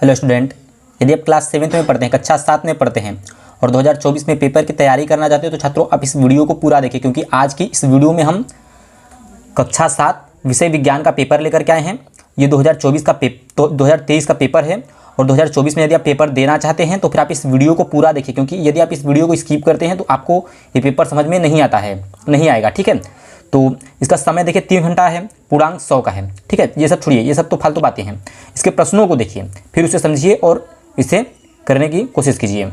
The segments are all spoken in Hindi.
हेलो स्टूडेंट, यदि आप क्लास 7 में पढ़ते हैं, कक्षा 7 में पढ़ते हैं और 2024 में पेपर की तैयारी करना चाहते हो तो छात्रों आप इस वीडियो को पूरा देखें, क्योंकि आज की इस वीडियो में हम कक्षा 7 विषय विज्ञान का पेपर लेकर के आए हैं। ये 2023 का पेपर है और 2024 में यदि आप पेपर देना चाहते हैं तो फिर आप इस वीडियो को पूरा देखिए, क्योंकि यदि आप इस वीडियो को स्किप करते हैं तो आपको ये पेपर समझ में नहीं आएगा। ठीक है, तो इसका समय देखिए 3 घंटा है, पूर्णांक 100 का है। ठीक है, ये सब छोड़िए, ये सब तो फालतू बातें हैं। इसके प्रश्नों को देखिए, फिर उसे समझिए और इसे करने की कोशिश कीजिए।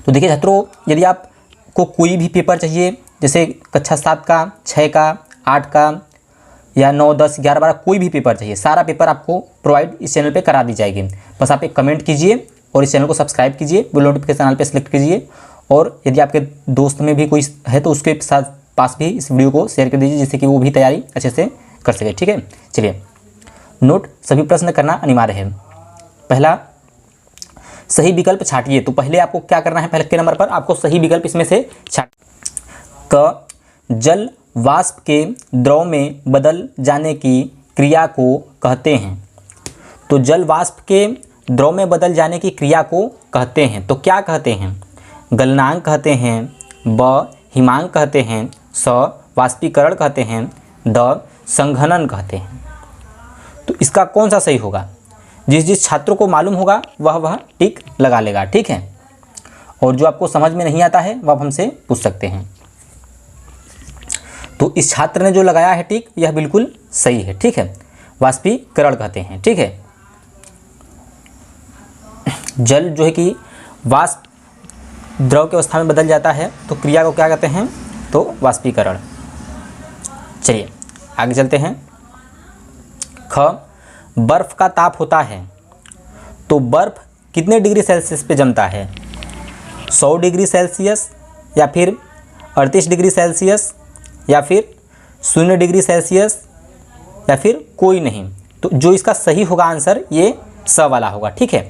तो देखिए छात्रों, यदि आपको कोई भी पेपर चाहिए, जैसे कक्षा 7 का, 6 का, 8 का या 9, 10, 11, 12 कोई भी पेपर चाहिए, सारा पेपर आपको प्रोवाइड इस चैनल पे करा दी जाएगी। बस आप एक कमेंट कीजिए और इस चैनल को सब्सक्राइब कीजिए, बेल नोटिफिकेशन ऑल पे सेलेक्ट कीजिए और यदि आपके दोस्त में भी कोई है तो उसके साथ पास भी इस वीडियो को शेयर कर दीजिए, जिससे कि वो भी तैयारी अच्छे से कर सके। ठीक है, चलिए नोट, सभी प्रश्न करना अनिवार्य है। पहला, सही विकल्प छांटिए। तो पहले आपको क्या करना है, पहले के नंबर पर आपको सही विकल्प इसमें से छाट। क, जल वाष्प के द्रव में बदल जाने की क्रिया को कहते हैं। तो जल वाष्प के द्रव में बदल जाने की क्रिया को कहते हैं, तो क्या कहते हैं? गलनांक कहते हैं, ब हिमांक कहते हैं, स वाष्पीकरण कहते हैं, द संघनन कहते हैं। तो इसका कौन सा सही होगा? जिस छात्र को मालूम होगा वह टिक लगा लेगा। ठीक है, और जो आपको समझ में नहीं आता है वह आप हमसे पूछ सकते हैं। तो इस छात्र ने जो लगाया है टिक, यह बिल्कुल सही है। ठीक है, वाष्पीकरण कहते हैं। ठीक है, जल जो है कि वाष्प द्रव की अवस्था में बदल जाता है तो क्रिया को क्या कहते हैं? तो वाष्पीकरण। चलिए आगे चलते हैं। ख, बर्फ का ताप होता है तो बर्फ कितने डिग्री सेल्सियस पे जमता है? 100 डिग्री सेल्सियस या फिर 38 डिग्री सेल्सियस या फिर 0 डिग्री सेल्सियस या फिर कोई नहीं? तो जो इसका सही होगा आंसर ये स वाला होगा। ठीक है,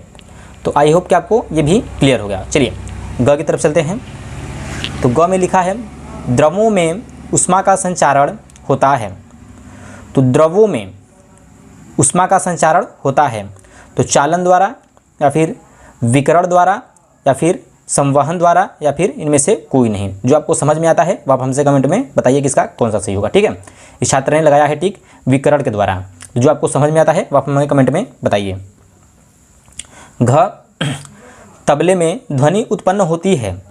तो आई होप कि आपको ये भी क्लियर हो गया। चलिए ग की तरफ चलते हैं। तो ग में लिखा है द्रवों में ऊष्मा का संचारण होता है। तो द्रवों में ऊष्मा का संचारण होता है तो चालन द्वारा या फिर विकिरण द्वारा या फिर संवहन द्वारा या फिर इनमें से कोई नहीं। जो आपको समझ में आता है वह आप हमसे कमेंट में बताइए किसका कौन सा सही होगा। ठीक है, इस छात्र ने लगाया है टिक विकिरण के द्वारा। जो आपको समझ में आता है वह आप हमें कमेंट में बताइए। घ, तबले में ध्वनि उत्पन्न होती है।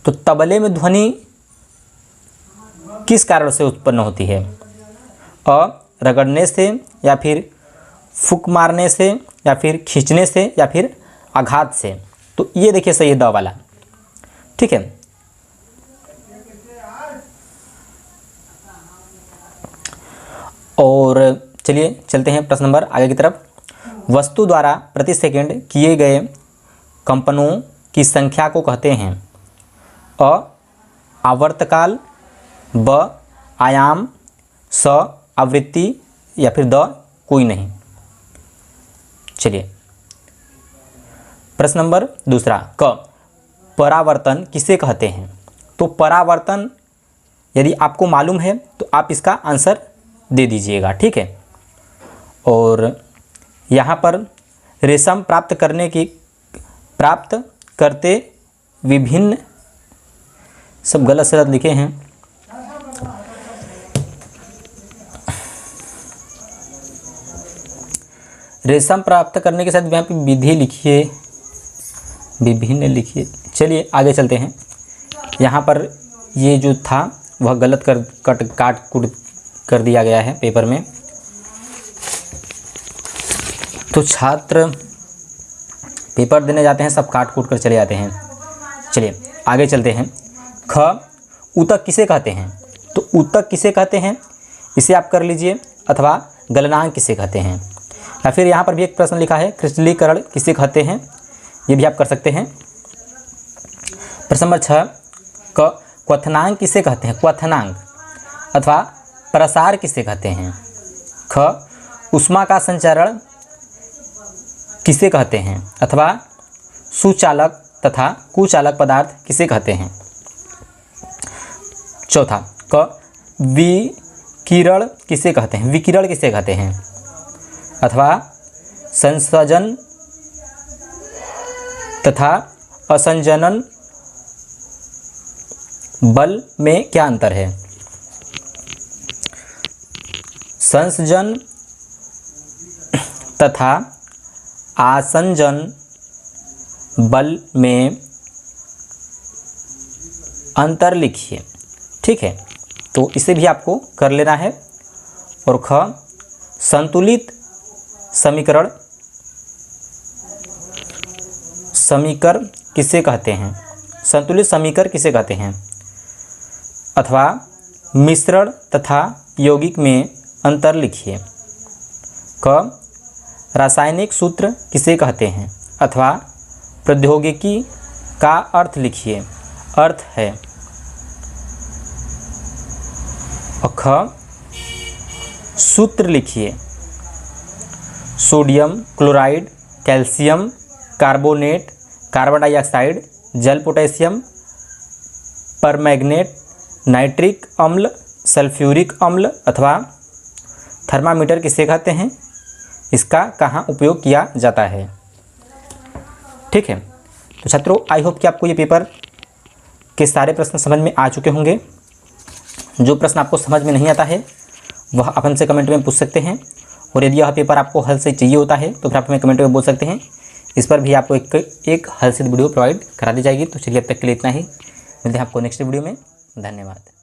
तो तबले में ध्वनि किस कारण से उत्पन्न होती है? अ, रगड़ने से या फिर फूंक मारने से या फिर खींचने से या फिर आघात से। तो ये देखिए सही है द वाला। ठीक है, और चलिए चलते हैं प्रश्न नंबर आगे की तरफ। वस्तु द्वारा प्रति सेकंड किए गए कंपनों की संख्या को कहते हैं? अ, आवर्तकाल, ब, आयाम, स, आवृत्ति या फिर द कोई नहीं। चलिए प्रश्न नंबर दूसरा, क, परावर्तन किसे कहते हैं? तो परावर्तन यदि आपको मालूम है तो आप इसका आंसर दे दीजिएगा। ठीक है, और यहाँ पर रेशम प्राप्त करते विभिन्न, सब गलत सलत लिखे हैं। रेशम प्राप्त करने के साथ यहाँ पे विधि लिखिए, विभिन्न लिखिए। चलिए आगे चलते हैं। यहाँ पर ये जो था वह गलत काट कूट कर दिया गया है पेपर में, तो छात्र पेपर देने जाते हैं सब काट कूट कर चले जाते हैं। चलिए आगे चलते हैं। ख, ऊतक किसे कहते हैं? तो ऊतक किसे कहते हैं इसे आप कर लीजिए, अथवा गलनांक किसे कहते हैं, या फिर यहाँ पर भी एक प्रश्न लिखा है क्रिस्टलीकरण किसे कहते हैं, ये भी आप कर सकते हैं। प्रश्न नंबर 6, क, क्वथनांक किसे कहते हैं? क्वथनांक अथवा प्रसार किसे कहते हैं? ख, ऊष्मा का संचरण किसे कहते हैं, अथवा सुचालक तथा कुचालक पदार्थ किसे कहते हैं? चौथा, क, विकिरण किसे कहते हैं? विकिरण किसे कहते हैं, अथवा संसर्जन तथा असंजनन बल में क्या अंतर है? संसर्जन तथा आसंजन बल में अंतर लिखिए। ठीक है, तो इसे भी आपको कर लेना है। और ख, संतुलित समीकरण किसे कहते हैं? संतुलित समीकरण किसे कहते हैं? अथवा मिश्रण तथा यौगिक में अंतर लिखिए। क, रासायनिक सूत्र किसे कहते हैं? अथवा प्रौद्योगिकी का अर्थ लिखिए। अर्थ है। ख, सूत्र लिखिए। Sodium chloride, calcium carbonate, carbon dioxide, जल पोटेशियम परमैंगनेट, नाइट्रिक अम्ल, सल्फ्यूरिक अम्ल अथवा थर्मामीटर किसे कहते हैं? इसका कहाँ उपयोग किया जाता है? ठीक है, तो छात्रों आई होप कि आपको ये पेपर के सारे प्रश्न समझ में आ चुके होंगे। जो प्रश्न आपको समझ में नहीं आता है वह आप हमसे कमेंट में पूछ सकते हैं, और यदि यह पेपर आपको हल से चाहिए होता है तो फिर आप हमें कमेंट में बोल सकते हैं। इस पर भी आपको एक हल से वीडियो प्रोवाइड करा दी जाएगी। तो चलिए अब तक के लिए इतना ही, मिलते हैं आपको नेक्स्ट वीडियो में। धन्यवाद।